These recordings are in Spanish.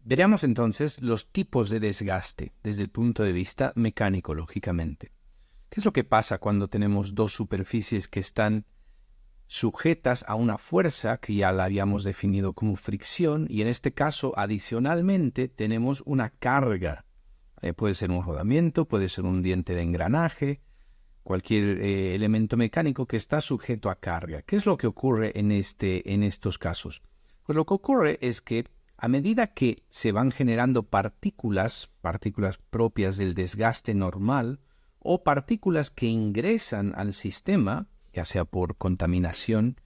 Veamos entonces los tipos de desgaste desde el punto de vista mecánico, lógicamente. ¿Qué es lo que pasa cuando tenemos dos superficies que están sujetas a una fuerza que ya la habíamos definido como fricción y en este caso adicionalmente tenemos una carga? Puede ser un rodamiento, puede ser un diente de engranaje, cualquier elemento mecánico que está sujeto a carga. ¿Qué es lo que ocurre en estos casos? Pues lo que ocurre es que a medida que se van generando partículas propias del desgaste normal o partículas que ingresan al sistema, ya sea por contaminación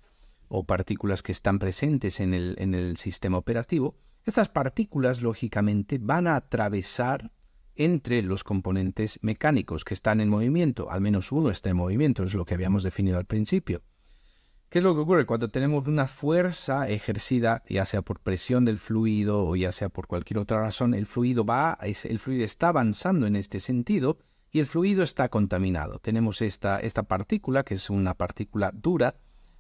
o partículas que están presentes en el sistema operativo, estas partículas lógicamente van a atravesar entre los componentes mecánicos que están en movimiento. Al menos uno está en movimiento, es lo que habíamos definido al principio. ¿Qué es lo que ocurre? Cuando tenemos una fuerza ejercida, ya sea por presión del fluido o ya sea por cualquier otra razón, el fluido está avanzando en este sentido y el fluido está contaminado. Tenemos esta partícula, que es una partícula dura,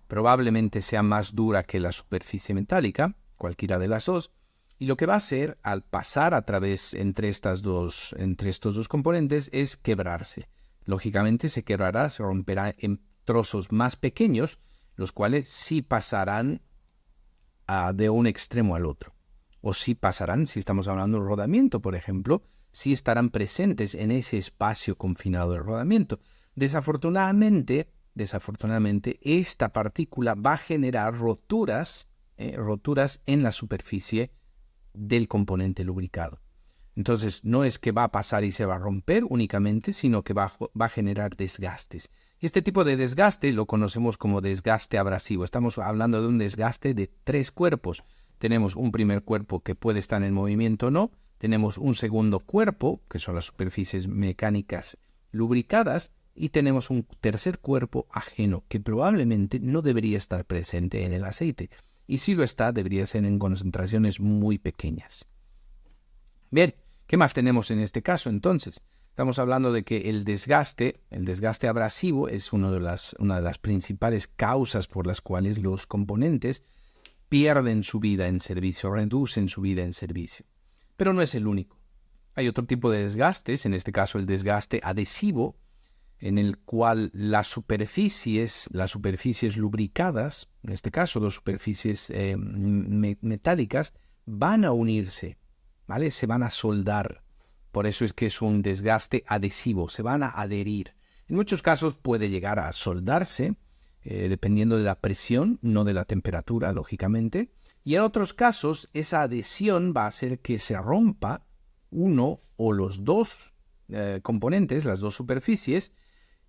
probablemente sea más dura que la superficie metálica, cualquiera de las dos, y lo que va a hacer al pasar a través entre estos dos componentes es quebrarse. Lógicamente se quebrará, se romperá en trozos más pequeños, los cuales sí pasarán de un extremo al otro. O sí pasarán, si estamos hablando de rodamiento, por ejemplo, sí estarán presentes en ese espacio confinado de rodamiento. Desafortunadamente, esta partícula va a generar roturas en la superficie del componente lubricado. Entonces, no es que va a pasar y se va a romper únicamente, sino que va a generar desgastes. Y este tipo de desgaste lo conocemos como desgaste abrasivo. Estamos hablando de un desgaste de tres cuerpos. Tenemos un primer cuerpo que puede estar en movimiento o no. Tenemos un segundo cuerpo, que son las superficies mecánicas lubricadas. Y tenemos un tercer cuerpo ajeno, que probablemente no debería estar presente en el aceite. Y si lo está, debería ser en concentraciones muy pequeñas. Bien, ¿qué más tenemos en este caso entonces? Estamos hablando de que el desgaste abrasivo es una de las principales causas por las cuales los componentes pierden su vida en servicio, reducen su vida en servicio. Pero no es el único. Hay otro tipo de desgastes, en este caso el desgaste adhesivo, en el cual las superficies lubricadas, en este caso las superficies metálicas, van a unirse, ¿vale? Se van a soldar. Por eso es que es un desgaste adhesivo, se van a adherir. En muchos casos puede llegar a soldarse, dependiendo de la presión, no de la temperatura, lógicamente. Y en otros casos, esa adhesión va a hacer que se rompa uno o los dos componentes, las dos superficies,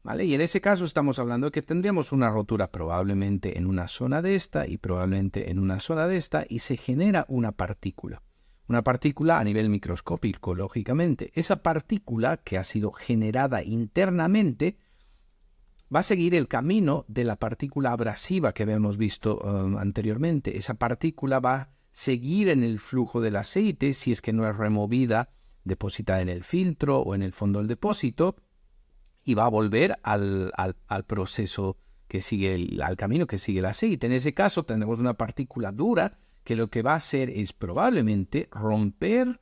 ¿vale? Y en ese caso estamos hablando de que tendríamos una rotura probablemente en una zona de esta y probablemente en una zona de esta y se genera una partícula. Una partícula a nivel microscópico, lógicamente. Esa partícula que ha sido generada internamente va a seguir el camino de la partícula abrasiva que habíamos visto anteriormente. Esa partícula va a seguir en el flujo del aceite si es que no es removida, depositada en el filtro o en el fondo del depósito, y va a volver al proceso que sigue, al camino que sigue el aceite. En ese caso tenemos una partícula dura que lo que va a hacer es probablemente romper,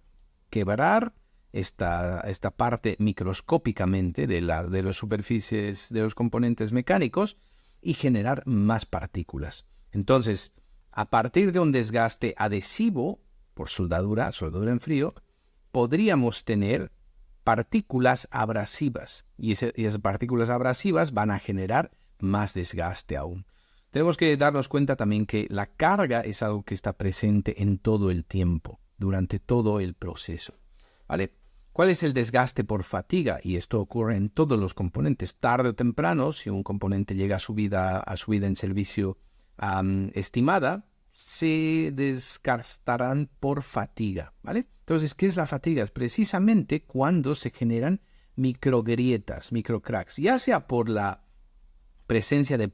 quebrar esta parte microscópicamente de las superficies de los componentes mecánicos y generar más partículas. Entonces, a partir de un desgaste adhesivo por soldadura en frío, podríamos tener partículas abrasivas y esas partículas abrasivas van a generar más desgaste aún. Tenemos que darnos cuenta también que la carga es algo que está presente en todo el tiempo, durante todo el proceso, ¿vale? ¿Cuál es el desgaste por fatiga? Y esto ocurre en todos los componentes. Tarde o temprano, si un componente llega a su vida en servicio estimada, se desgastarán por fatiga, ¿vale? Entonces, ¿qué es la fatiga? Es precisamente cuando se generan microgrietas, microcracks, ya sea por la presencia de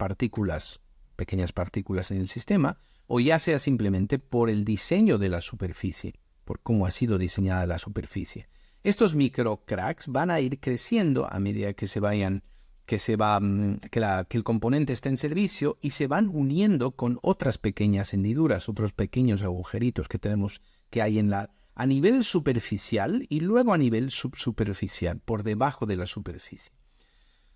pequeñas partículas en el sistema, o ya sea simplemente por el diseño de la superficie, por cómo ha sido diseñada la superficie. Estos microcracks van a ir creciendo a medida que se vayan que el componente está en servicio y se van uniendo con otras pequeñas hendiduras, otros pequeños agujeritos que hay a nivel superficial y luego a nivel subsuperficial, por debajo de la superficie.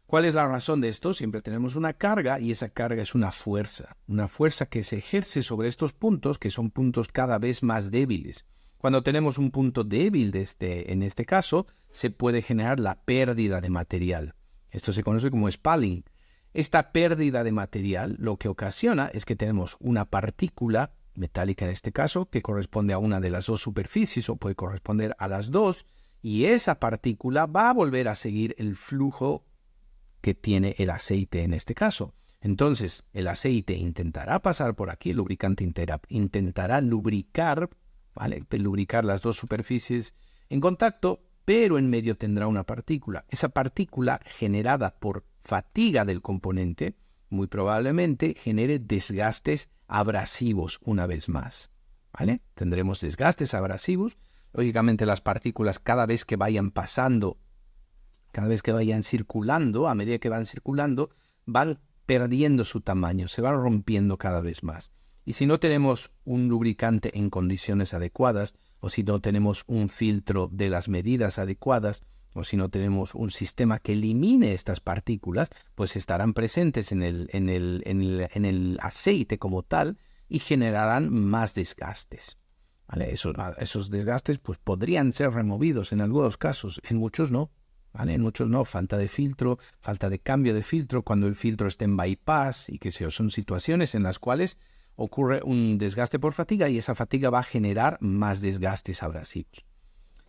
¿Cuál es la razón de esto? Siempre tenemos una carga y esa carga es una fuerza que se ejerce sobre estos puntos, que son puntos cada vez más débiles. Cuando tenemos un punto débil en este caso, se puede generar la pérdida de material. Esto se conoce como spalling. Esta pérdida de material lo que ocasiona es que tenemos una partícula metálica en este caso, que corresponde a una de las dos superficies o puede corresponder a las dos, y esa partícula va a volver a seguir el flujo que tiene el aceite en este caso. Entonces, el aceite intentará pasar por aquí, el lubricante intentará lubricar, ¿vale? Lubricar las dos superficies en contacto, pero en medio tendrá una partícula. Esa partícula, generada por fatiga del componente, muy probablemente genere desgastes abrasivos una vez más, ¿vale? Tendremos desgastes abrasivos. Lógicamente las partículas cada vez que vayan pasando, cada vez que vayan circulando, a medida que van circulando, van perdiendo su tamaño, se van rompiendo cada vez más. Y si no tenemos un lubricante en condiciones adecuadas, o si no tenemos un filtro de las medidas adecuadas, o si no tenemos un sistema que elimine estas partículas, pues estarán presentes en el aceite como tal y generarán más desgastes. ¿Vale? Esos desgastes pues, podrían ser removidos en algunos casos, en muchos no. ¿Vale? En muchos no, falta de filtro, falta de cambio de filtro, cuando el filtro está en bypass y que son situaciones en las cuales ocurre un desgaste por fatiga y esa fatiga va a generar más desgastes abrasivos.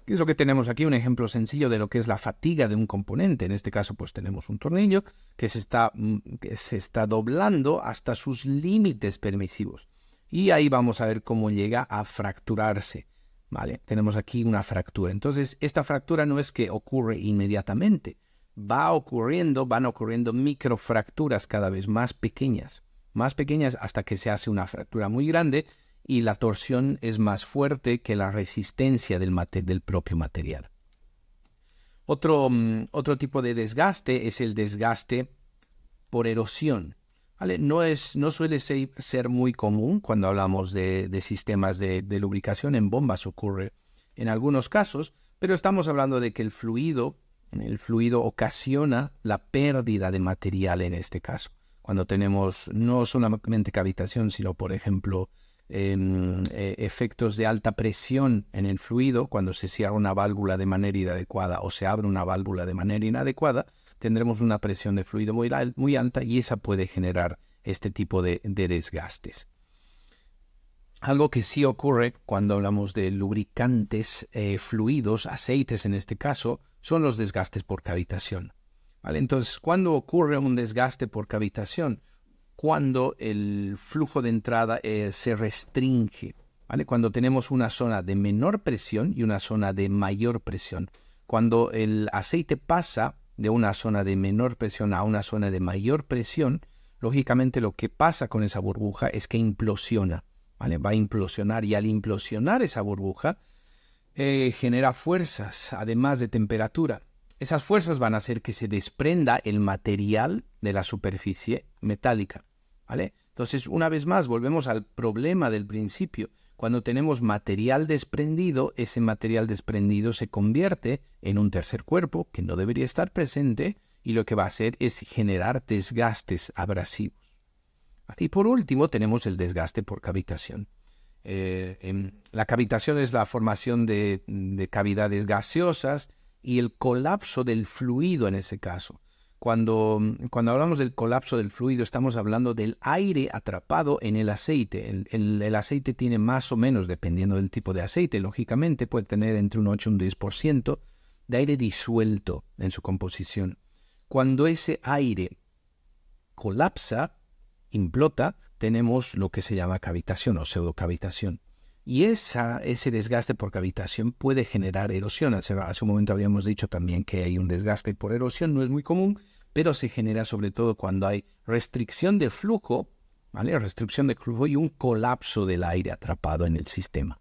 ¿Qué es lo que tenemos aquí? Un ejemplo sencillo de lo que es la fatiga de un componente. En este caso pues tenemos un tornillo que se está doblando hasta sus límites permisivos y ahí vamos a ver cómo llega a fracturarse. ¿Vale? Tenemos aquí una fractura. Entonces, esta fractura no es que ocurre inmediatamente. Van ocurriendo microfracturas cada vez más pequeñas hasta que se hace una fractura muy grande y la torsión es más fuerte que la resistencia del propio material. Otro tipo de desgaste es el desgaste por erosión. ¿Vale? No suele ser muy común cuando hablamos de sistemas de lubricación. En bombas ocurre en algunos casos, pero estamos hablando de que el fluido ocasiona la pérdida de material en este caso. Cuando tenemos no solamente cavitación, sino por ejemplo efectos de alta presión en el fluido, cuando se cierra una válvula de manera inadecuada o se abre una válvula de manera inadecuada, tendremos una presión de fluido muy alta y esa puede generar este tipo de desgastes. Algo que sí ocurre cuando hablamos de lubricantes, fluidos, aceites en este caso, son los desgastes por cavitación. ¿Vale? Entonces, ¿cuándo ocurre un desgaste por cavitación? Cuando el flujo de entrada se restringe, ¿vale? Cuando tenemos una zona de menor presión y una zona de mayor presión. Cuando el aceite pasa de una zona de menor presión a una zona de mayor presión, lógicamente lo que pasa con esa burbuja es que implosiona, ¿vale? Va a implosionar y al implosionar esa burbuja genera fuerzas, además de temperatura. Esas fuerzas van a hacer que se desprenda el material de la superficie metálica, ¿vale? Entonces, una vez más, volvemos al problema del principio. Cuando tenemos material desprendido, ese material desprendido se convierte en un tercer cuerpo que no debería estar presente y lo que va a hacer es generar desgastes abrasivos. Y por último tenemos el desgaste por cavitación. La cavitación es la formación de cavidades gaseosas y el colapso del fluido en ese caso. Cuando hablamos del colapso del fluido, estamos hablando del aire atrapado en el aceite. El aceite tiene más o menos, dependiendo del tipo de aceite, lógicamente puede tener entre un 8 y un 10% de aire disuelto en su composición. Cuando ese aire colapsa, implota, tenemos lo que se llama cavitación o pseudocavitación. Y ese desgaste por cavitación puede generar erosión. Hace un momento habíamos dicho también que hay un desgaste por erosión, no es muy común, pero se genera sobre todo cuando hay restricción de flujo, ¿vale? Restricción de flujo y un colapso del aire atrapado en el sistema.